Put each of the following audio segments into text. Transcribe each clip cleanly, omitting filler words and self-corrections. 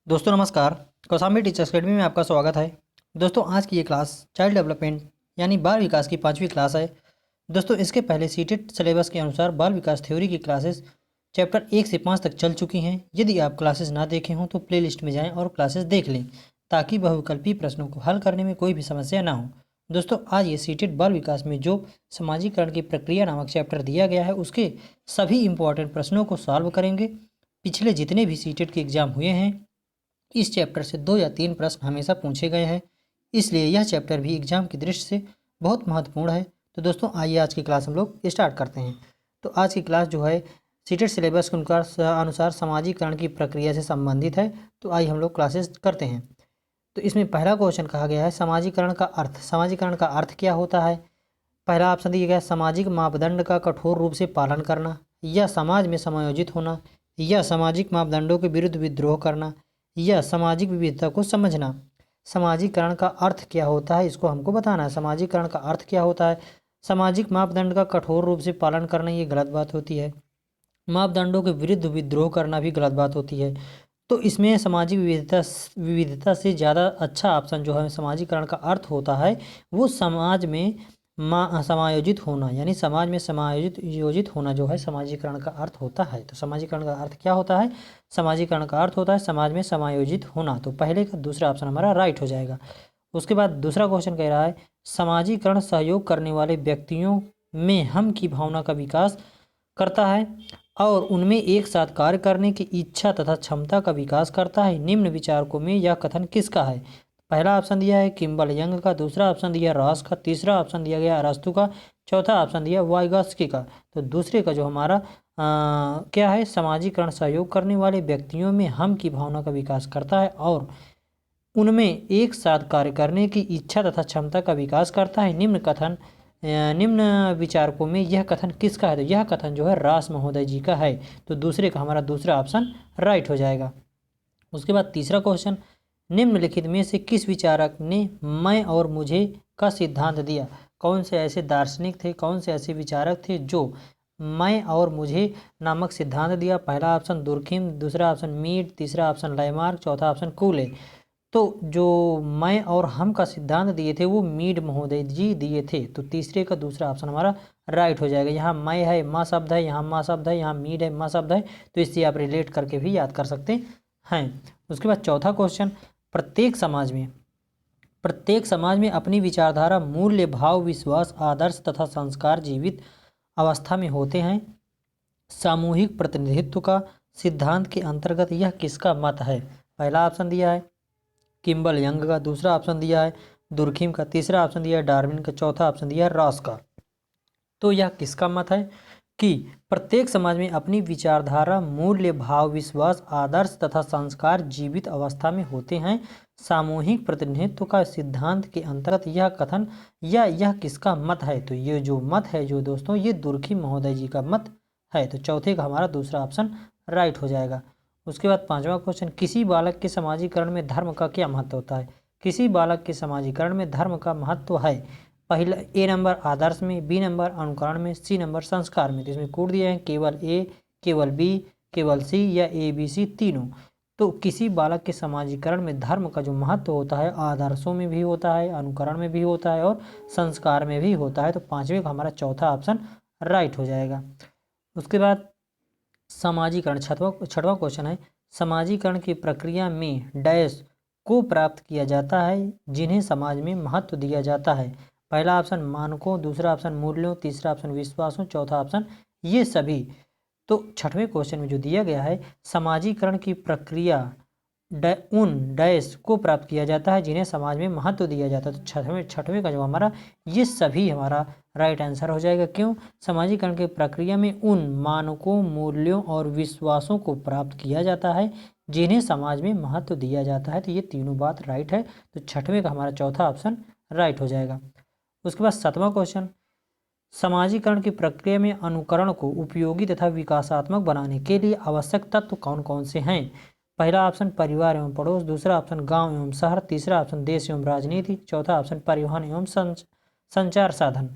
दोस्तों नमस्कार। Kaushambi teachers academy में आपका स्वागत है। दोस्तों आज की ये क्लास चाइल्ड डेवलपमेंट यानी बाल विकास की 5वीं क्लास है। दोस्तों इसके पहले सीटेट सिलेबस के अनुसार बाल विकास थ्योरी की क्लासेस चैप्टर 1 से 5 तक चल चुकी हैं। यदि आप क्लासेस ना देखे हों तो प्लेलिस्ट में जाएं और क्लासेस देख लें ताकि बहुविकल्पी प्रश्नों को हल करने में कोई भी समस्या ना हो। दोस्तों आज ये सीटेट बाल विकास में जो समाजीकरण की प्रक्रिया नामक चैप्टर दिया गया है उसके सभी इंपॉर्टेंट प्रश्नों को सॉल्व करेंगे। पिछले जितने भी सीटेट के एग्जाम हुए हैं इस चैप्टर से 2 या 3 प्रश्न हमेशा पूछे गए हैं, इसलिए यह चैप्टर भी एग्जाम की दृष्टि से बहुत महत्वपूर्ण है। तो दोस्तों आइए आज की क्लास हम लोग स्टार्ट करते हैं। तो आज की क्लास जो है सीटेट सिलेबस के अनुसार समाजीकरण की प्रक्रिया से संबंधित है। तो आइए हम लोग क्लासेस करते हैं। तो इसमें पहला क्वेश्चन कहा गया है समाजीकरण का अर्थ। समाजीकरण का अर्थ क्या होता है? पहला ऑप्शन दिया गया है सामाजिक मापदंड का कठोर रूप से पालन करना, या समाज में समायोजित होना, या सामाजिक मापदंडों के विरुद्ध विद्रोह करना, या सामाजिक विविधता को समझना। समाजीकरण का अर्थ क्या होता है इसको हमको बताना है। समाजीकरण का अर्थ क्या होता है? सामाजिक मापदंड का कठोर रूप से पालन करना ये गलत बात होती है। मापदंडों के विरुद्ध विद्रोह करना भी गलत बात होती है। तो इसमें सामाजिक विविधता से ज़्यादा अच्छा ऑप्शन जो है समाजीकरण का अर्थ होता है वो समाज में समायोजित होना, यानी समाज में समायोजित योजित होना जो है समाजीकरण का अर्थ होता है। तो समाजीकरण का अर्थ क्या होता है? समाजीकरण का अर्थ होता है समाज में समायोजित होना। तो पहले का दूसरा ऑप्शन हमारा राइट हो जाएगा। उसके बाद दूसरा क्वेश्चन कह रहा है समाजीकरण सहयोग करने वाले व्यक्तियों में हम की भावना का विकास करता है और उनमें एक साथ कार्य करने की इच्छा तथा क्षमता का विकास करता है। निम्न विचारकों में यह कथन किसका है? पहला ऑप्शन दिया है किम्बल यंग का, दूसरा ऑप्शन दिया रॉस का, तीसरा ऑप्शन दिया गया अरस्तु का, चौथा ऑप्शन दिया वाइगॉस्की का। तो दूसरे का जो हमारा क्या है? समाजीकरण सहयोग करने वाले व्यक्तियों में हम की भावना का विकास करता है और उनमें एक साथ कार्य करने की इच्छा तथा क्षमता का विकास करता है। निम्न विचारकों में यह कथन किसका है? तो यह कथन जो है रास महोदय जी का है। तो दूसरे का हमारा दूसरा ऑप्शन राइट हो जाएगा। उसके बाद तीसरा क्वेश्चन निम्नलिखित में से किस विचारक ने मैं और मुझे का सिद्धांत दिया? कौन से ऐसे दार्शनिक थे, कौन से ऐसे विचारक थे जो मैं और मुझे नामक सिद्धांत दिया? पहला ऑप्शन दुर्खिम, दूसरा ऑप्शन मीड, तीसरा ऑप्शन लाइमार्क, चौथा ऑप्शन कूले। तो जो मैं और हम का सिद्धांत दिए थे वो मीड महोदय जी दिए थे। तो तीसरे का दूसरा ऑप्शन हमारा राइट हो जाएगा। यहाँ मैं है माँ शब्द है, यहाँ माँ शब्द है, यहाँ मीड है माँ शब्द है, तो इससे आप रिलेट करके भी याद कर सकते हैं। उसके बाद चौथा क्वेश्चन प्रत्येक समाज में अपनी विचारधारा, मूल्य, भाव, विश्वास, आदर्श तथा संस्कार जीवित अवस्था में होते हैं। सामूहिक प्रतिनिधित्व का सिद्धांत के अंतर्गत यह किसका मत है? पहला ऑप्शन दिया है किम्बल यंग का, दूसरा ऑप्शन दिया है दुर्खिम का, तीसरा ऑप्शन दिया है डार्विन का, चौथा ऑप्शन दिया है रॉस का। तो यह किसका मत है कि प्रत्येक समाज में अपनी विचारधारा, मूल्य, भाव, विश्वास, आदर्श तथा संस्कार जीवित अवस्था में होते हैं। सामूहिक प्रतिनिधित्व का सिद्धांत के अंतर्गत यह कथन या यह किसका मत है? तो ये जो मत है जो दोस्तों ये दुर्खिम महोदय जी का मत है। तो चौथे का हमारा दूसरा ऑप्शन राइट हो जाएगा। उसके बाद पांचवा क्वेश्चन किसी बालक के समाजीकरण में धर्म का क्या महत्व होता है? किसी बालक के समाजीकरण में धर्म का महत्व है पहला ए नंबर आदर्श में, बी नंबर अनुकरण में, सी नंबर संस्कार में। तो इसमें कोड दिए हैं केवल ए, केवल बी, केवल सी या ए बी सी तीनों। तो किसी बालक के समाजीकरण में धर्म का जो महत्व होता है आदर्शों में भी होता है, अनुकरण में भी होता है और संस्कार में भी होता है। तो पांचवें का हमारा चौथा ऑप्शन राइट हो जाएगा। उसके बाद समाजीकरण छठवां क्वेश्चन है समाजीकरण की प्रक्रिया में डैश को प्राप्त किया जाता है जिन्हें समाज में महत्व दिया जाता है। पहला ऑप्शन मानकों, दूसरा ऑप्शन मूल्यों, तीसरा ऑप्शन विश्वासों, चौथा ऑप्शन ये सभी। तो छठवें क्वेश्चन में जो दिया गया है समाजीकरण की प्रक्रिया उन डैश को प्राप्त किया जाता है जिन्हें समाज में महत्व दिया जाता है। तो छठवें का जो हमारा ये सभी हमारा राइट आंसर हो जाएगा। क्यों? समाजीकरण की प्रक्रिया में उन मानकों, मूल्यों और विश्वासों को प्राप्त किया जाता है जिन्हें समाज में महत्व दिया जाता है। तो ये तीनों बात राइट है। तो छठवें का हमारा चौथा ऑप्शन राइट हो जाएगा। उसके बाद सातवां क्वेश्चन समाजीकरण की प्रक्रिया में अनुकरण को उपयोगी तथा विकासात्मक बनाने के लिए आवश्यक तत्व कौन कौन से हैं? पहला ऑप्शन परिवार एवं पड़ोस, दूसरा ऑप्शन गांव एवं शहर, तीसरा ऑप्शन देश एवं राजनीति, चौथा ऑप्शन परिवहन एवं संचार साधन।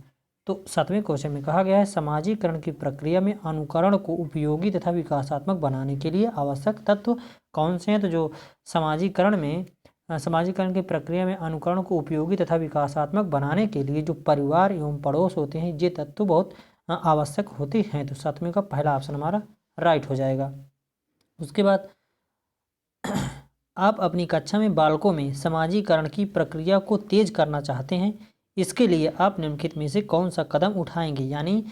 तो 7वें क्वेश्चन में कहा गया है समाजीकरण की प्रक्रिया में अनुकरण को उपयोगी तथा विकासात्मक बनाने के लिए आवश्यक तत्व कौन से हैं। तो जो समाजीकरण की प्रक्रिया में अनुकरण को उपयोगी तथा विकासात्मक बनाने के लिए जो परिवार एवं पड़ोस होते हैं, ये तत्व बहुत आवश्यक होते हैं। तो 7वें का पहला ऑप्शन हमारा राइट हो जाएगा। उसके बाद आप अपनी कक्षा में बालकों में समाजीकरण की प्रक्रिया को तेज करना चाहते हैं, इसके लिए आप निम्नलिखित में से कौन सा कदम उठाएंगे। यानी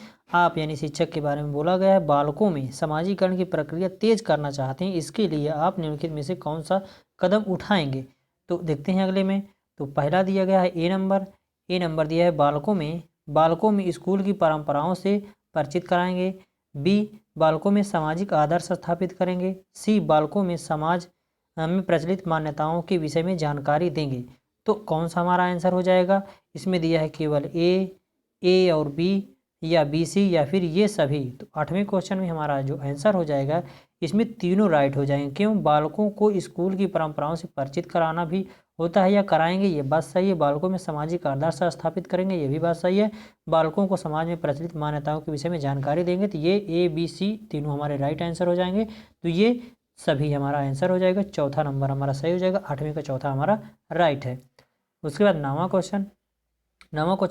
शिक्षक के बारे में बोला गया है, बालकों में समाजीकरण की प्रक्रिया तेज करना चाहते हैं, इसके लिए आप निम्नलिखित में से कौन सा कदम उठाएंगे। तो देखते हैं अगले में। तो पहला दिया गया है ए नंबर दिया है बालकों में स्कूल की परंपराओं से परिचित कराएंगे। बी, बालकों में सामाजिक आदर्श स्थापित करेंगे। सी, बालकों में समाज में प्रचलित मान्यताओं के विषय में जानकारी देंगे। तो कौन सा हमारा आंसर हो जाएगा। इसमें दिया है केवल ए और बी, या बी सी, या फिर ये सभी। तो 8वें क्वेश्चन में हमारा जो आंसर हो जाएगा, इसमें तीनों राइट हो जाएंगे। क्यों, बालकों को स्कूल की परंपराओं से परिचित कराना भी होता है या कराएंगे, ये बात सही है। बालकों में सामाजिक आदर्श स्थापित करेंगे, ये भी बात सही है। बालकों को समाज में प्रचलित मान्यताओं के विषय में जानकारी देंगे, तो ये ए बी सी तीनों हमारे राइट आंसर हो जाएंगे। तो ये सभी हमारा आंसर हो जाएगा। चौथा नंबर हमारा सही हो जाएगा। 8वें का चौथा हमारा राइट है। उसके बाद 9वां क्वेश्चन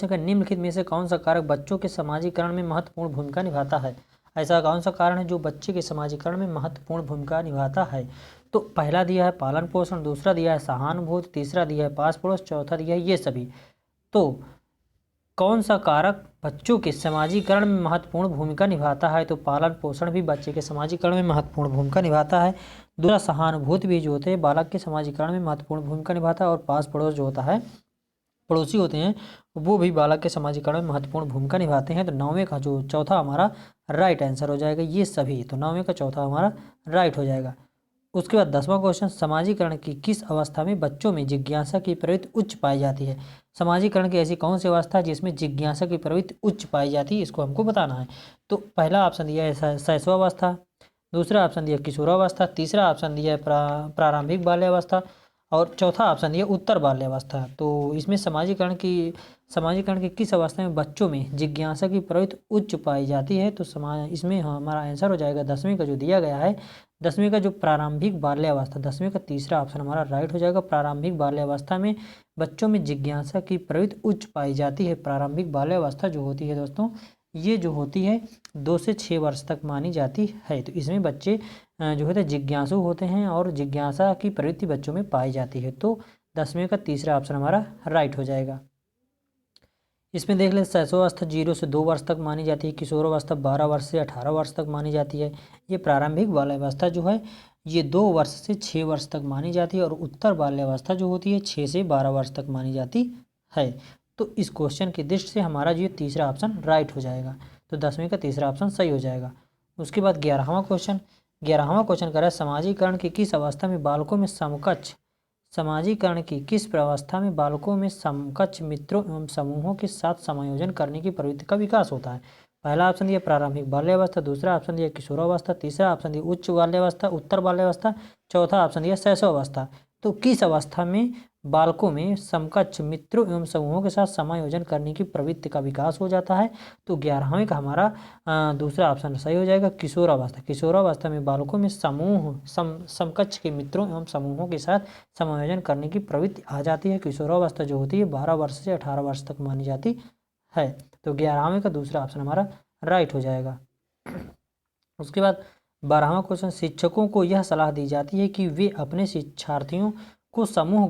का निम्नलिखित में से कौन सा कारक बच्चों के समाजीकरण में महत्वपूर्ण भूमिका निभाता है। ऐसा कौन सा कारण है जो बच्चे के समाजीकरण में महत्वपूर्ण भूमिका निभाता है। तो पहला दिया है पालन पोषण, दूसरा दिया है सहानुभूति, तीसरा दिया है पास पड़ोस, चौथा दिया है ये सभी। तो कौन सा कारक बच्चों के समाजीकरण में महत्वपूर्ण भूमिका निभाता है। तो पालन पोषण भी बच्चे के समाजीकरण में महत्वपूर्ण भूमिका निभाता है। दूसरा सहानुभूति भी जो होते हैं बालक के समाजीकरण में महत्वपूर्ण भूमिका निभाता है। और पास पड़ोस जो होता है, पड़ोसी होते हैं, वो भी बालक के समाजीकरण में महत्वपूर्ण भूमिका निभाते हैं। तो 9वें का जो चौथा हमारा राइट आंसर हो जाएगा ये सभी। तो 9वें का चौथा हमारा राइट हो जाएगा। उसके बाद 10वां क्वेश्चन, समाजीकरण की किस अवस्था में बच्चों में जिज्ञासा की प्रवृत्ति उच्च पाई जाती है। समाजीकरण की ऐसी कौन सी अवस्था है जिसमें जिज्ञासा की प्रवृत्ति उच्च पाई जाती है, इसको हमको बताना है। तो पहला ऑप्शन दिया है शैशवावस्था, दूसरा ऑप्शन दिया किशोरावस्था, तीसरा ऑप्शन दिया है प्रारंभिक बाल्यावस्था, और चौथा ऑप्शन दिया उत्तर बाल्यावस्था। तो इसमें समाजीकरण की किस अवस्था में बच्चों में जिज्ञासा की प्रवृत्ति उच्च पाई जाती है। तो इसमें हमारा आंसर हो जाएगा 10वें का जो दिया गया है, 10वें का जो प्रारंभिक बाल्यावस्था, 10वें का तीसरा ऑप्शन हमारा राइट हो जाएगा। प्रारंभिक बाल्यावस्था में बच्चों में जिज्ञासा की प्रवृत्ति उच्च पाई जाती है। प्रारंभिक बाल्यावस्था जो होती है दोस्तों, ये जो होती है 2 से 6 वर्ष तक मानी जाती है। तो इसमें बच्चे जो होते हैं जिज्ञासु होते हैं और जिज्ञासा की प्रवृत्ति बच्चों में पाई जाती है। तो 10वें का तीसरा ऑप्शन हमारा राइट हो जाएगा। इसमें देख लें, शैशवावस्था 0 से 2 वर्ष तक मानी जाती है। किशोरावस्था 12 वर्ष से 18 वर्ष तक मानी जाती है। ये प्रारंभिक बाल्यावस्था जो है ये 2 वर्ष से 6 वर्ष तक मानी जाती है। और उत्तर बाल्यावस्था जो होती है 6 से 12 वर्ष तक मानी जाती है। तो इस क्वेश्चन की दृष्टि से हमारा जो तीसरा ऑप्शन राइट हो जाएगा। तो 10वें का तीसरा ऑप्शन सही हो जाएगा। उसके बाद 11वां क्वेश्चन कर रहा है, समाजीकरण की किस अवस्था में बालकों में समकक्ष मित्रों एवं समूहों के साथ समायोजन करने की प्रवृत्ति का विकास होता है। पहला ऑप्शन दिया प्रारंभिक बाल्यावस्था, दूसरा ऑप्शन दिया किशोरावस्था, तीसरा ऑप्शन दिया उच्च बाल्यावस्था उत्तर बाल्यावस्था, चौथा ऑप्शन दिया शैशवावस्था। तो किस अवस्था में बालकों में समकक्ष मित्रों एवं समूहों के साथ समायोजन करने की प्रवृत्ति का विकास हो जाता है। तो 11वें का हमारा दूसरा ऑप्शन सही हो जाएगा, किशोरावस्था। किशोरावस्था में बालकों में समकक्ष के मित्रों एवं समूहों के साथ समायोजन करने की प्रवृत्ति आ जाती है। किशोरावस्था जो होती है 12 वर्ष से 18 वर्ष तक मानी जाती है। तो 11वें का दूसरा ऑप्शन हमारा राइट हो जाएगा। उसके बाद 12वां क्वेश्चन, शिक्षकों को यह सलाह दी जाती है कि वे अपने शिक्षार्थियों को सामूहिक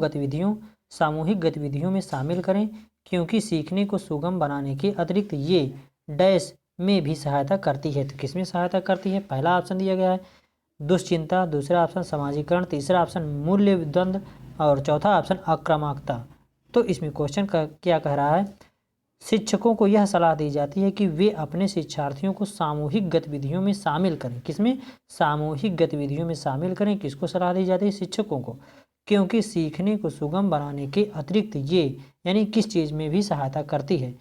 गतिविधियों में शामिल करें, क्योंकि सीखने को सुगम बनाने के अतिरिक्त ये डैश में भी सहायता करती है। तो किसमें सहायता करती है। पहला ऑप्शन दिया गया है दुश्चिंता, दूसरा ऑप्शन समाजीकरण, तीसरा ऑप्शन मूल्य द्वंद्व, और चौथा ऑप्शन आक्रामकता। तो इसमें क्वेश्चन का क्या कह रहा है, शिक्षकों को यह सलाह दी जाती है कि वे अपने शिक्षार्थियों को सामूहिक गतिविधियों में शामिल करें। किसमें, सामूहिक गतिविधियों में शामिल करें। किसको सलाह दी जाती है, शिक्षकों को, क्योंकि सीखने को सुगम बनाने के अतिरिक्त ये यानी किस चीज़ में भी सहायता करती है।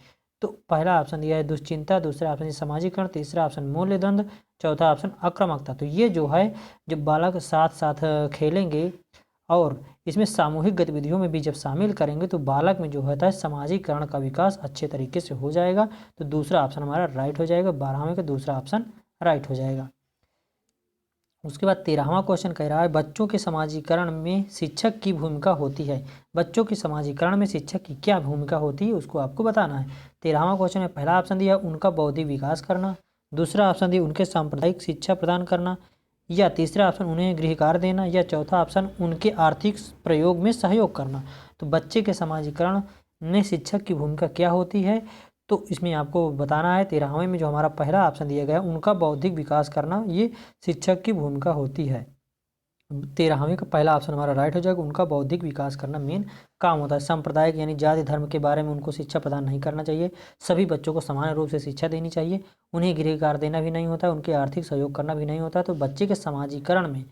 तो पहला ऑप्शन दिया है दुश्चिंता, दूसरा ऑप्शन समाजीकरण, तीसरा ऑप्शन मूल्य द्वंद्व, चौथा ऑप्शन आक्रामकता। तो ये जो है जब बालक साथ साथ खेलेंगे और इसमें सामूहिक गतिविधियों में भी जब शामिल करेंगे तो बालक में जो होता है सामाजिकरण का विकास अच्छे तरीके से हो जाएगा। तो दूसरा ऑप्शन हमारा राइट हो जाएगा, 12वें का दूसरा ऑप्शन राइट हो जाएगा। उसके बाद 13वां क्वेश्चन कह रहा है बच्चों के समाजीकरण में शिक्षक की भूमिका होती है। बच्चों के समाजीकरण में शिक्षक की क्या भूमिका होती है उसको आपको बताना है। 13वां क्वेश्चन में पहला ऑप्शन दिया उनका बौद्धिक विकास करना, दूसरा ऑप्शन दिया उनके सांप्रदायिक शिक्षा प्रदान करना, या तीसरा ऑप्शन उन्हें गृह कार्य देना, या चौथा ऑप्शन उनके आर्थिक प्रयोग में सहयोग करना। तो बच्चे के समाजीकरण में शिक्षक की भूमिका क्या होती है, तो इसमें आपको बताना है 13वें में जो हमारा पहला ऑप्शन दिया गया है उनका बौद्धिक विकास करना, ये शिक्षक की भूमिका होती है। 13वें का पहला ऑप्शन हमारा राइट हो जाएगा, उनका बौद्धिक विकास करना मेन काम होता है। सांप्रदायिक यानी जाति धर्म के बारे में उनको शिक्षा प्रदान नहीं करना चाहिए, सभी बच्चों को समान रूप से शिक्षा देनी चाहिए, उन्हें गृह कार्य देना भी नहीं होता, उनके आर्थिक सहयोग करना भी नहीं होता। तो बच्चे के समाजीकरण में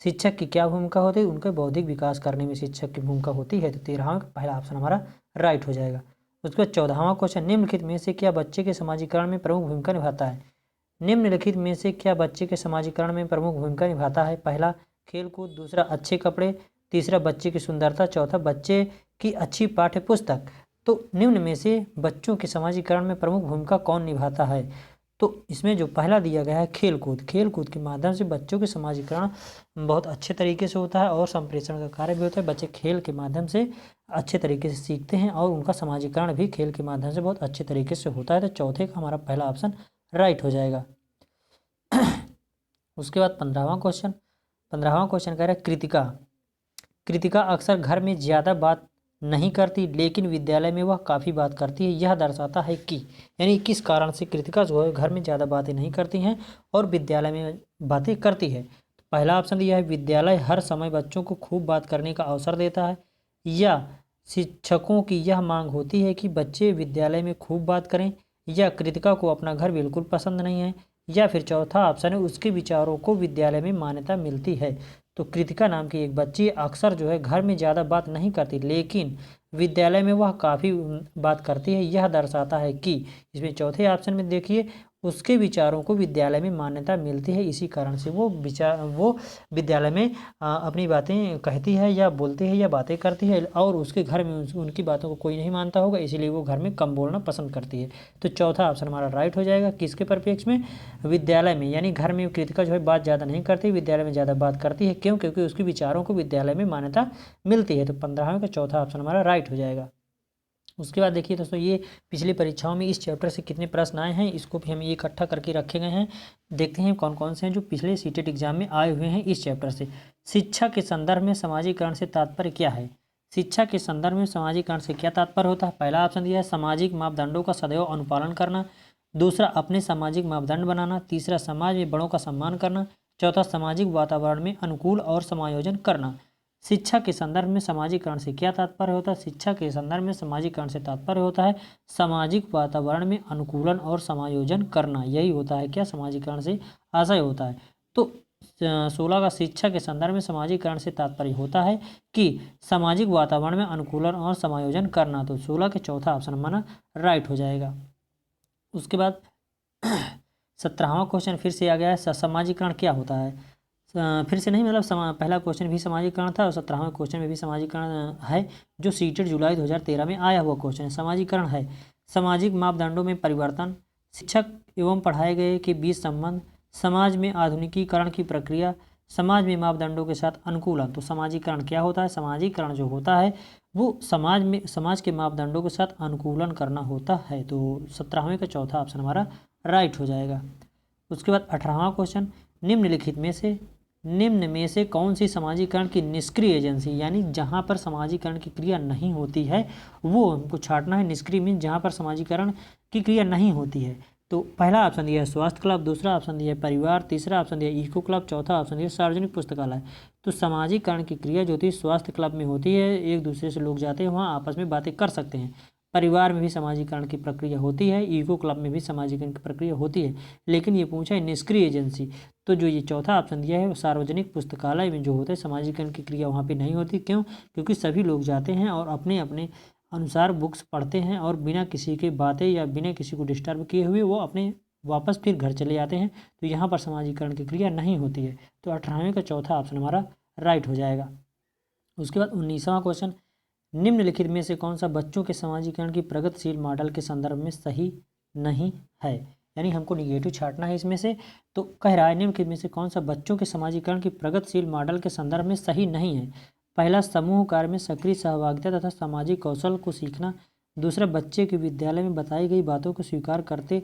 शिक्षक की क्या भूमिका होती है, उनके बौद्धिक विकास करने में शिक्षक की भूमिका होती है। तो 13वें का पहला ऑप्शन हमारा राइट हो जाएगा। उसके बाद 14वां क्वेश्चन निम्नलिखित में से क्या बच्चे के समाजीकरण में प्रमुख भूमिका निभाता है। निम्नलिखित में से क्या बच्चे के समाजीकरण में प्रमुख भूमिका निभाता है। पहला खेलकूद, दूसरा अच्छे कपड़े, तीसरा बच्चे की सुंदरता, चौथा बच्चे की अच्छी पाठ्य पुस्तक। तो निम्न में से बच्चों के समाजीकरण में प्रमुख भूमिका कौन निभाता है। तो इसमें जो पहला दिया गया है खेलकूद, खेलकूद के माध्यम से बच्चों के समाजीकरण बहुत अच्छे तरीके से होता है और संप्रेषण का कार्य भी होता है। बच्चे खेल के माध्यम से अच्छे तरीके से सीखते हैं और उनका समाजीकरण भी खेल के माध्यम से बहुत अच्छे तरीके से होता है। तो चौथे का हमारा पहला ऑप्शन राइट हो जाएगा। उसके बाद 15वां क्वेश्चन कह रहा है कृतिका। कृतिका अक्सर घर में ज़्यादा बात नहीं करती लेकिन विद्यालय में वह काफ़ी बात करती है, यह दर्शाता है कि, यानी किस कारण से कृतिका जो है घर में ज़्यादा बातें नहीं करती हैं और विद्यालय में बातें करती है। तो पहला ऑप्शन दिया है विद्यालय हर समय बच्चों को खूब बात करने का अवसर देता है, या शिक्षकों की यह मांग होती है कि बच्चे विद्यालय में खूब बात करें, या कृतिका को अपना घर बिल्कुल पसंद नहीं है, या फिर चौथा ऑप्शन है उसके विचारों को विद्यालय में मान्यता मिलती है। तो कृतिका नाम की एक बच्ची अक्सर जो है घर में ज़्यादा बात नहीं करती लेकिन विद्यालय में वह काफ़ी बात करती है, यह दर्शाता है कि, इसमें चौथे ऑप्शन में देखिए उसके विचारों को विद्यालय में मान्यता मिलती है, इसी कारण से वो विद्यालय में अपनी बातें कहती है या बोलती है या बातें करती है, और उसके घर में उनकी बातों को कोई नहीं मानता होगा इसीलिए वो घर में कम बोलना पसंद करती है। तो चौथा ऑप्शन हमारा राइट हो जाएगा। किसके परिप्रेक्ष्य में, विद्यालय में, यानी घर में कृतिका जो है बात ज़्यादा नहीं करती, विद्यालय में ज़्यादा बात करती है। क्यों? क्योंकि उसके विचारों को विद्यालय में मान्यता मिलती है। तो 15वें का चौथा ऑप्शन हमारा राइट हो जाएगा। उसके बाद देखिए दोस्तों ये पिछली परीक्षाओं में इस चैप्टर से कितने प्रश्न आए हैं इसको भी हम इकट्ठा करके रखे गए हैं। देखते हैं कौन कौन से हैं जो पिछले सीटेट एग्जाम में आए हुए हैं इस चैप्टर से। शिक्षा के संदर्भ में सामाजिकरण से तात्पर्य क्या है। शिक्षा के संदर्भ में सामाजिकरण से क्या तात्पर्य होता है। पहला ऑप्शन दिया है सामाजिक मापदंडों का सदैव अनुपालन करना, दूसरा अपने सामाजिक मापदंड बनाना, तीसरा समाज में बड़ों का सम्मान करना, चौथा सामाजिक वातावरण में अनुकूल और समायोजन करना। शिक्षा के संदर्भ में सामाजिकरण से क्या तात्पर्य होता है। शिक्षा के संदर्भ में सामाजिकरण से तात्पर्य होता है सामाजिक वातावरण में अनुकूलन और समायोजन करना, यही होता है क्या सामाजिकरण से आशय होता है। तो 16 का शिक्षा के संदर्भ में सामाजिकरण से तात्पर्य होता है कि सामाजिक वातावरण में अनुकूलन और समायोजन करना। तो 16 के चौथा ऑप्शन हमारा राइट हो जाएगा। उसके बाद 17वां क्वेश्चन फिर से आ गया है सामाजिकरण क्या होता है। फिर से नहीं, मतलब पहला क्वेश्चन भी सामाजिकरण था और 17वें क्वेश्चन में भी सामाजिकरण है जो सीटेट जुलाई 2013 में आया हुआ क्वेश्चन है। सामाजिकरण है सामाजिक मापदंडों में परिवर्तन, शिक्षक एवं पढ़ाए गए के बीच संबंध, समाज में आधुनिकीकरण की प्रक्रिया, समाज में मापदंडों के साथ अनुकूलन। तो सामाजिकरण क्या होता है। सामाजिकरण जो होता है वो समाज के मापदंडों के साथ अनुकूलन करना होता है। तो 17वें का चौथा ऑप्शन हमारा राइट हो जाएगा। उसके बाद 18वां क्वेश्चन निम्न में से कौन सी सामाजिकरण की निष्क्रिय एजेंसी, यानी जहाँ पर सामाजिकरण की क्रिया नहीं होती है वो हमको छांटना है। निष्क्रिय मीन जहाँ पर सामाजिकरण की क्रिया नहीं होती है। तो पहला ऑप्शन दिया है स्वास्थ्य क्लब, दूसरा ऑप्शन दिया है परिवार, तीसरा ऑप्शन दिया है इको क्लब, चौथा ऑप्शन दिया है सार्वजनिक पुस्तकालय। तो सामाजिकरण की क्रिया जो होती है स्वास्थ्य क्लब में होती है, एक दूसरे से लोग जाते हैं वहाँ आपस में बातें कर सकते हैं। परिवार में भी सामाजिकरण की प्रक्रिया होती है, ईको क्लब में भी सामाजिकरण की प्रक्रिया होती है, लेकिन ये पूछा है निष्क्रिय एजेंसी। तो जो ये चौथा ऑप्शन दिया है वो सार्वजनिक पुस्तकालय में जो होता है सामाजिकरण की क्रिया वहाँ पे नहीं होती। क्यों? क्योंकि सभी लोग जाते हैं और अपने अपने अनुसार बुक्स पढ़ते हैं और बिना किसी के बातें या बिना किसी को डिस्टर्ब किए हुए वो अपने वापस फिर घर चले जाते हैं। तो यहाँ पर सामाजिकरण की क्रिया नहीं होती है। तो 18वें का चौथा ऑप्शन हमारा राइट हो जाएगा। उसके बाद 19वां क्वेश्चन, निम्नलिखित में से कौन सा बच्चों के समाजीकरण की प्रगतिशील मॉडल के संदर्भ में सही नहीं है, यानी हमको निगेटिव छांटना है इसमें से। तो कह रहा है निम्नलिखित में से कौन सा बच्चों के समाजीकरण की प्रगतिशील मॉडल के संदर्भ में सही नहीं है। पहला, समूह कार्य में सक्रिय सहभागिता तथा सामाजिक कौशल को सीखना। दूसरा, बच्चे के विद्यालय में बताई गई बातों को स्वीकार करते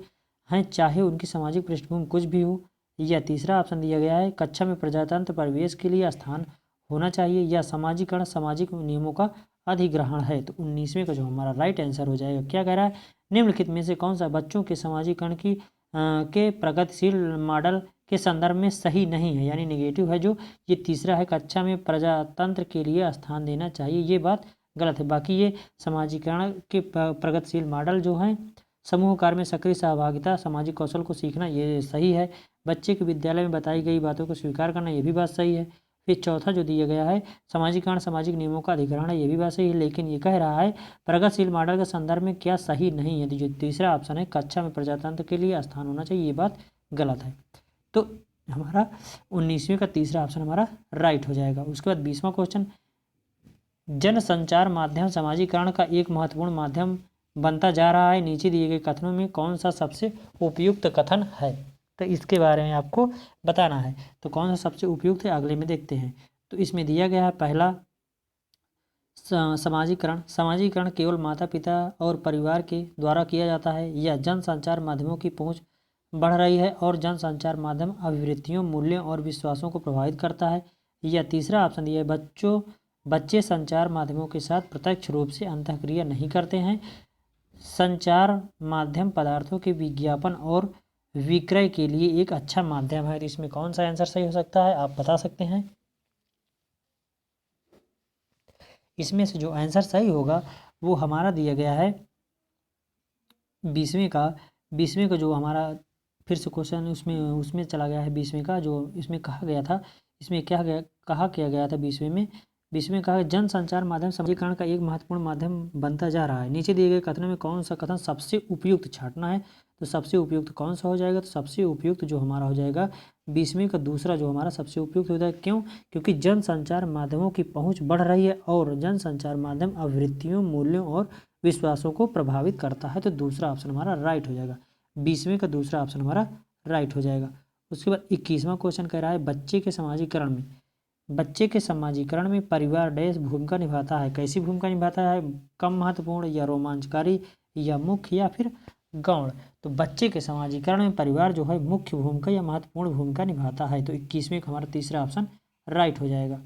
हैं चाहे उनकी सामाजिक पृष्ठभूमि कुछ भी हो। या तीसरा ऑप्शन दिया गया है, कक्षा में प्रजातंत्र परिवेश के लिए स्थान होना चाहिए। या समाजीकरण सामाजिक नियमों का अधिग्रहण है। तो 19वें का जो हमारा राइट आंसर हो जाएगा, क्या कह रहा है, निम्नलिखित में से कौन सा बच्चों के समाजीकरण की के प्रगतिशील मॉडल के संदर्भ में सही नहीं है, यानी नेगेटिव है जो। ये तीसरा है, कक्षा में प्रजातंत्र के लिए स्थान देना चाहिए, ये बात गलत है। बाकी ये समाजीकरण के प्रगतिशील मॉडल जो हैं, समूह कार्य में सक्रिय सहभागिता, सामाजिक कौशल को सीखना, ये सही है। बच्चे के विद्यालय में बताई गई बातों को स्वीकार करना, ये भी बात सही है। फिर चौथा जो दिया गया है, समाजीकरण सामाजिक नियमों का अधिग्रहण है, ये भी बात सही है। लेकिन ये कह रहा है प्रगतिशील मॉडल के संदर्भ में क्या सही नहीं है, तो जो तीसरा ऑप्शन है, कक्षा में प्रजातंत्र के लिए स्थान होना चाहिए, ये बात गलत है। तो हमारा 19वें का तीसरा ऑप्शन हमारा राइट हो जाएगा। उसके बाद 20वां क्वेश्चन, जन संचार माध्यम समाजीकरण का एक महत्वपूर्ण माध्यम बनता जा रहा है, नीचे दिए गए कथनों में कौन सा सबसे उपयुक्त कथन है। तो इसके बारे में आपको बताना है, तो कौन सा सबसे उपयुक्त है अगले में देखते हैं। तो इसमें दिया गया है, पहला, समाजीकरण केवल माता पिता और परिवार के द्वारा किया जाता है। या जन संचार माध्यमों की पहुंच बढ़ रही है और जन संचार माध्यम अभिवृत्तियों, मूल्यों और विश्वासों को प्रभावित करता है। या तीसरा ऑप्शन दिया है, बच्चे संचार माध्यमों के साथ प्रत्यक्ष रूप से अंतःक्रिया नहीं करते हैं। संचार माध्यम पदार्थों के विज्ञापन और विक्रय के लिए एक अच्छा माध्यम है। तो इसमें कौन सा आंसर सही हो सकता है, आप बता सकते हैं। इसमें से जो आंसर सही होगा वो हमारा दिया गया है 20वें का जो हमारा फिर से क्वेश्चन उसमें उसमें चला गया है। 20वें का जो इसमें कहा गया था, इसमें क्या किया गया था 20वें कहा, जन संचार माध्यम समाजीकरण का एक महत्वपूर्ण माध्यम बनता जा रहा है। नीचे दिए गए कथनों में कौन सा कथन सबसे उपयुक्त छांटना है। तो सबसे उपयुक्त कौन सा हो जाएगा, तो सबसे उपयुक्त जो हमारा हो जाएगा 20वें का दूसरा जो हमारा सबसे उपयुक्त होता है। क्यों, क्योंकि जन संचार माध्यमों की पहुंच बढ़ रही है और जन संचार माध्यम आवृत्तियों, मूल्यों और विश्वासों को प्रभावित करता है। तो दूसरा ऑप्शन हमारा राइट हो जाएगा, 20वें का दूसरा ऑप्शन हमारा राइट हो जाएगा। उसके बाद 21वां क्वेश्चन कह रहा है, बच्चे के समाजीकरण में परिवार डैश भूमिका निभाता है। कैसी भूमिका निभाता है, कम महत्वपूर्ण या रोमांचकारी या मुख्य या फिर गौण। तो बच्चे के समाजीकरण में परिवार जो है मुख्य भूमिका या महत्वपूर्ण भूमिका निभाता है। तो 21वें का हमारा तीसरा ऑप्शन राइट हो जाएगा।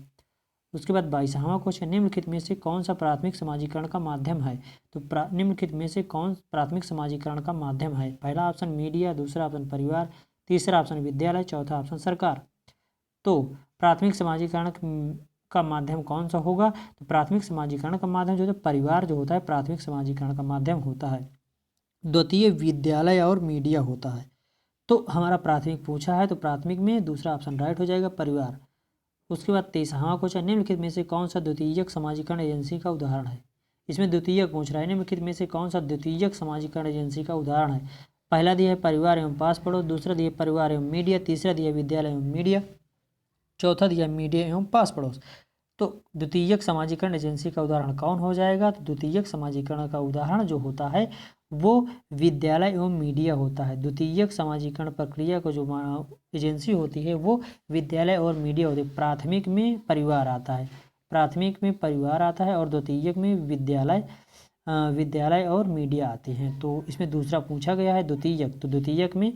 उसके बाद 22वां क्वेश्चन, निम्नलिखित में से कौन सा प्राथमिक समाजीकरण का माध्यम है। तो निम्नलिखित में से कौन प्राथमिक समाजीकरण का माध्यम है। पहला ऑप्शन मीडिया, दूसरा ऑप्शन परिवार, तीसरा ऑप्शन विद्यालय, चौथा ऑप्शन सरकार। तो प्राथमिक समाजीकरण का माध्यम कौन सा होगा, तो प्राथमिक समाजीकरण का माध्यम जो है परिवार जो होता है प्राथमिक समाजीकरण का माध्यम होता है। द्वितीय विद्यालय और मीडिया होता है। तो हमारा प्राथमिक पूछा है, तो प्राथमिक में दूसरा ऑप्शन राइट हो जाएगा, परिवार। उसके बाद 23वां क्वेश्चन, निम्नलिखित में से कौन सा द्वितीयक समाजीकरण एजेंसी का उदाहरण है। इसमें द्वितीयक पूछ रहा है, निम्नलिखित में से कौन सा द्वितीयक समाजीकरण एजेंसी का उदाहरण है। पहला दिया है परिवार एवं पास पड़ोस, दूसरा दिया परिवार एवं मीडिया, तीसरा दिया विद्यालय एवं मीडिया, चौथा दिया मीडिया एवं पास पड़ोस। तो द्वितीयक समाजीकरण एजेंसी का उदाहरण कौन हो जाएगा, तो द्वितीयक समाजीकरण का उदाहरण जो होता है वो विद्यालय एवं मीडिया होता है। द्वितीयक समाजीकरण प्रक्रिया को जो एजेंसी होती है वो विद्यालय और मीडिया होती है। प्राथमिक में परिवार आता है, और द्वितीयक में विद्यालय और मीडिया आते हैं। तो इसमें दूसरा पूछा गया है द्वितीयक, तो द्वितीयक में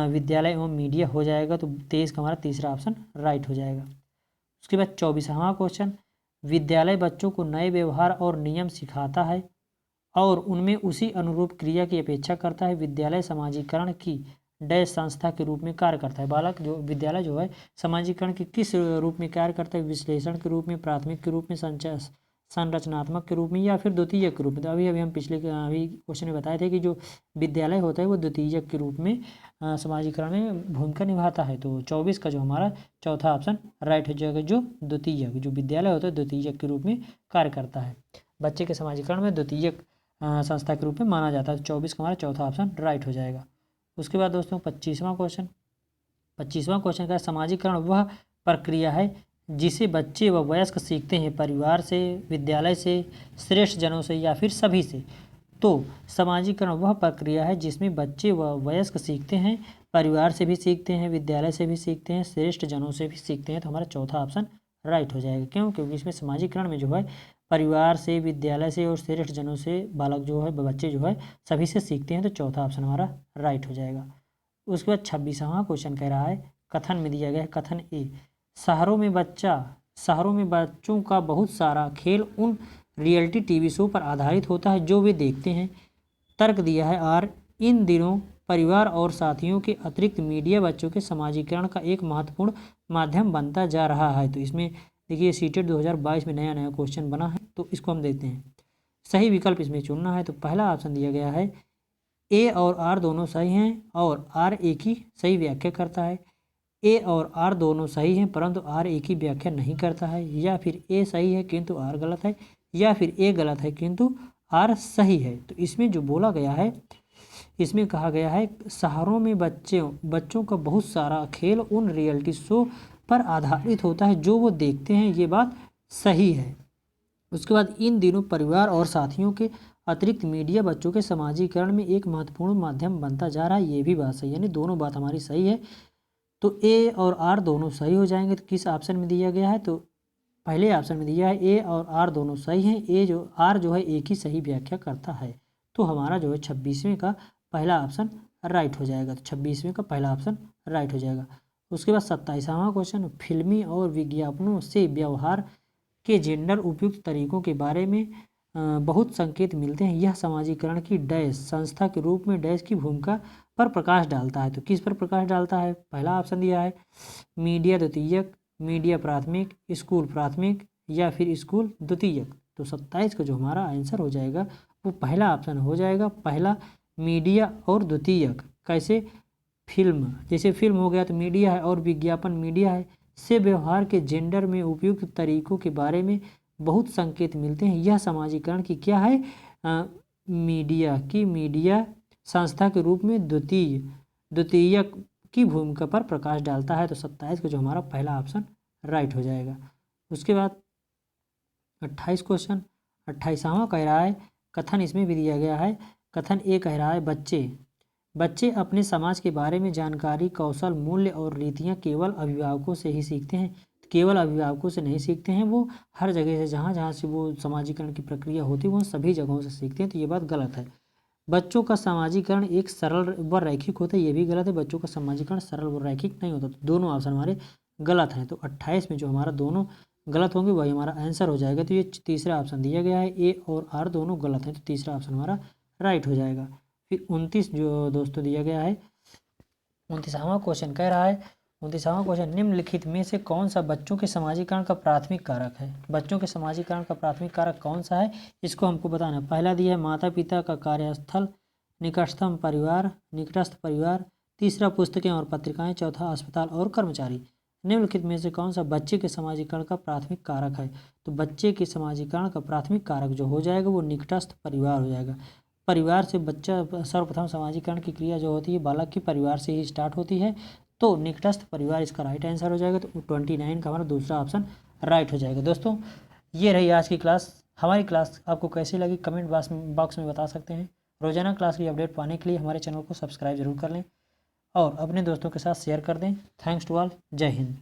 विद्यालय एवं मीडिया हो जाएगा। तो 23 का हमारा तीसरा ऑप्शन राइट हो जाएगा। उसके बाद 24वां क्वेश्चन, विद्यालय बच्चों को नए व्यवहार और नियम सिखाता है और उनमें उसी अनुरूप क्रिया की अपेक्षा करता है। विद्यालय समाजीकरण की डैश संस्था के रूप में कार्य करता है। बालक जो विद्यालय जो है समाजीकरण के किस रूप में कार्य करता है, विश्लेषण के रूप में, प्राथमिक के रूप में, संरचनात्मक के रूप में या फिर द्वितीयक के रूप में। तो अभी हम अभी क्वेश्चन में बताए थे कि जो विद्यालय होता है वो द्वितीयक के रूप में समाजीकरण में भूमिका निभाता है। तो 24 का जो हमारा चौथा ऑप्शन राइट हो जाएगा, जो द्वितीयक जो विद्यालय होता है द्वितीयक के रूप में कार्य करता है। बच्चे के समाजीकरण में द्वितीयक संस्था के रूप में माना जाता है। तो 24 का हमारा चौथा ऑप्शन राइट हो जाएगा। उसके बाद दोस्तों 25वां क्वेश्चन का समाजीकरण वह प्रक्रिया है जिसे बच्चे व वयस्क सीखते हैं परिवार से, विद्यालय से, श्रेष्ठ जनों से या फिर सभी से। तो समाजीकरण वह प्रक्रिया है जिसमें बच्चे व वयस्क सीखते हैं, परिवार से भी सीखते हैं, विद्यालय से भी सीखते हैं, श्रेष्ठ जनों से भी सीखते हैं। तो हमारा चौथा ऑप्शन राइट हो जाएगा। क्यों? क्योंकि इसमें समाजीकरण में जो है परिवार से, विद्यालय से और श्रेष्ठ जनों से बालक जो है, बच्चे जो है सभी से सीखते हैं। तो चौथा ऑप्शन हमारा राइट हो जाएगा। उसके बाद 26वां क्वेश्चन कह रहा है, कथन में दिया गया है कथन ए, शहरों में बच्चों का बहुत सारा खेल उन रियलिटी टीवी शो पर आधारित होता है जो वे देखते हैं। तर्क दिया है आर, इन दिनों परिवार और साथियों के अतिरिक्त मीडिया बच्चों के समाजीकरण का एक महत्वपूर्ण माध्यम बनता जा रहा है। तो इसमें देखिए सीटेट 2022 में नया क्वेश्चन बना है, तो इसको हम देखते हैं। सही विकल्प इसमें चुनना है। तो पहला ऑप्शन दिया गया है ए और आर दोनों सही हैं और आर एक ही सही व्याख्या करता है। ए और आर दोनों सही हैं परंतु आर एक ही व्याख्या नहीं करता है, या फिर ए सही है किंतु आर गलत है, या फिर ए गलत है किंतु आर सही है। तो इसमें जो बोला गया है, इसमें कहा गया है शहरों में बच्चों का बहुत सारा खेल उन रियलिटी शो पर आधारित होता है जो वो देखते हैं, ये बात सही है। उसके बाद इन दिनों परिवार और साथियों के अतिरिक्त मीडिया बच्चों के समाजीकरण में एक महत्वपूर्ण माध्यम बनता जा रहा है, ये भी बात सही, यानी दोनों बात हमारी सही है। तो ए और आर दोनों सही हो जाएंगे। तो किस ऑप्शन में दिया गया है? तो पहले ऑप्शन में दिया है ए और आर दोनों सही हैं, आर जो है एक ही सही व्याख्या करता है। तो हमारा जो है 26वें का पहला ऑप्शन राइट हो जाएगा। तो 26वें का पहला ऑप्शन राइट हो जाएगा। उसके बाद 27वां क्वेश्चन, फिल्मी और विज्ञापनों से व्यवहार के जेंडर उपयुक्त तरीकों के बारे में बहुत संकेत मिलते हैं। यह समाजीकरण की डैश संस्था के रूप में डैश की भूमिका पर प्रकाश डालता है। तो किस पर प्रकाश डालता है? पहला ऑप्शन दिया है मीडिया द्वितीयक, मीडिया प्राथमिक, स्कूल प्राथमिक या फिर स्कूल द्वितीयक। तो 27 का जो हमारा आंसर हो जाएगा वो पहला ऑप्शन हो जाएगा, पहला मीडिया और द्वितीयक। कैसे? फिल्म, जैसे फिल्म हो गया तो मीडिया है और विज्ञापन मीडिया है, से व्यवहार के जेंडर में उपयुक्त तरीकों के बारे में बहुत संकेत मिलते हैं। यह समाजीकरण की क्या है? मीडिया संस्था के रूप में द्वितीयक की भूमिका पर प्रकाश डालता है। तो 27 को जो हमारा पहला ऑप्शन राइट हो जाएगा। उसके बाद 28 क्वेश्चन, 28वां कह रहा है कथन, इसमें भी दिया गया है कथन ए कह रहा है बच्चे अपने समाज के बारे में जानकारी, कौशल, मूल्य और रीतियाँ केवल अभिभावकों से ही सीखते हैं। केवल अभिभावकों से नहीं सीखते हैं, वो हर जगह से जहाँ से वो समाजीकरण की प्रक्रिया होती है वो सभी जगहों से सीखते हैं। तो ये बात गलत है। बच्चों का समाजीकरण एक सरल व रैखिक होता है, ये भी गलत है। बच्चों का समाजीकरण सरल व रैखिक नहीं होता। तो दोनों ऑप्शन हमारे गलत हैं। तो 28 में जो हमारा दोनों गलत होंगे वही हमारा आंसर हो जाएगा। तो ये तीसरा ऑप्शन दिया गया है ए और आर दोनों गलत हैं, तो तीसरा ऑप्शन हमारा राइट हो जाएगा। फिर 29 जो दोस्तों दिया गया है, 29वां क्वेश्चन कह रहा है 29वां क्वेश्चन, निम्नलिखित में से कौन सा बच्चों के समाजीकरण का प्राथमिक कारक है? बच्चों के समाजीकरण का प्राथमिक कारक कौन सा है, इसको हमको बताना है। पहला दिया है माता पिता का कार्यस्थल, निकटतम परिवार, तीसरा पुस्तकें और पत्रिकाएं, चौथा अस्पताल और कर्मचारी। निम्नलिखित में से कौन सा बच्चे के समाजीकरण का प्राथमिक कारक है? तो बच्चे के समाजीकरण का प्राथमिक कारक जो हो जाएगा वो निकटस्थ परिवार हो जाएगा। परिवार से बच्चा सर्वप्रथम समाजीकरण की क्रिया जो होती है बालक की परिवार से ही स्टार्ट होती है, तो निकटस्थ परिवार इसका राइट आंसर हो जाएगा। तो 29 का हमारा दूसरा ऑप्शन राइट हो जाएगा। दोस्तों ये रही आज की क्लास। हमारी क्लास आपको कैसी लगी कमेंट बॉक्स में बता सकते हैं। रोजाना क्लास की अपडेट पाने के लिए हमारे चैनल को सब्सक्राइब जरूर कर लें और अपने दोस्तों के साथ शेयर कर दें। Thanks to all. जय हिंद।